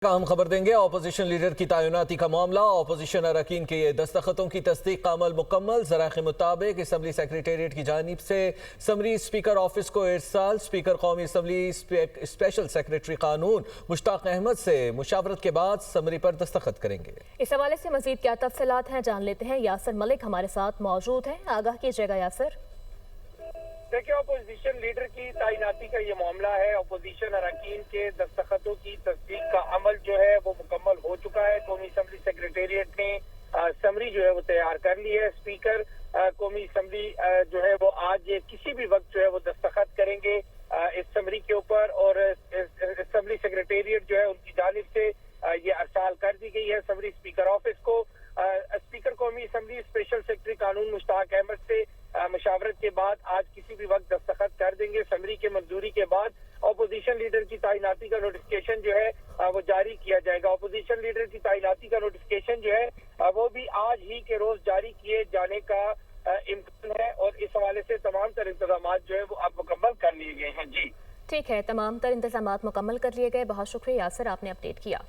हम खबर देंगे। अपोजिशन लीडर की तैनाती का मामला, अपोजिशन अरकान के दस्तखतों की तस्दीक का अमल मुकम्मल। ज़राए के मुताबिक असम्बली सेक्रेटेरिएट की जानिब से समरी स्पीकर ऑफिस को इरसाल। स्पीकर कौमी असम्बली स्पेशल सेक्रेटरी कानून मुश्ताक अहमद से मुशावरत के बाद समरी पर दस्तखत करेंगे। इस हवाले से मजीद क्या तफसीलात हैं जान लेते हैं। यासर मलिक हमारे साथ मौजूद हैं, आगाह कीजिएगा यासर। देखिए, अपोजिशन लीडर की तैनाती का ये मामला है। अपोजिशन अरकान के दस्तखतों की तस्दीक का अमल जो है वो मुकम्मल हो चुका है। कौमी असम्बली सेक्रेटेरिएट ने समरी जो है वो तैयार कर ली है। स्पीकर कौमी असम्बली जो है वो आज किसी भी वक्त जो है वो दस्तखत करेंगे इस समरी के ऊपर, और असम्बली सेक्रेटेरिएट जो है उनकी जानिब से ये अरसाल कर दी गई है समरी स्पीकर ऑफिस को। स्पीकर कौमी असम्बली स्पेशल सेक्रेटरी कानून मुश्ताक अहमद से मुशावरत के बाद आज किसी भी वक्त दस्तखत कर देंगे। समरी के मंजूरी के बाद अपोजिशन लीडर की तैनाती का नोटिफिकेशन जो है वो जारी किया जाएगा। अपोजिशन लीडर की तैनाती का नोटिफिकेशन जो है वो भी आज ही के रोज जारी किए जाने का इम्कान है, और इस हवाले से तमाम तर इंतजाम जो है वो अब मुकम्मल कर लिए गए हैं। जी ठीक है, तमाम तर इंतजाम मुकम्मल कर लिए गए। बहुत शुक्रिया यासर, आपने अपडेट किया।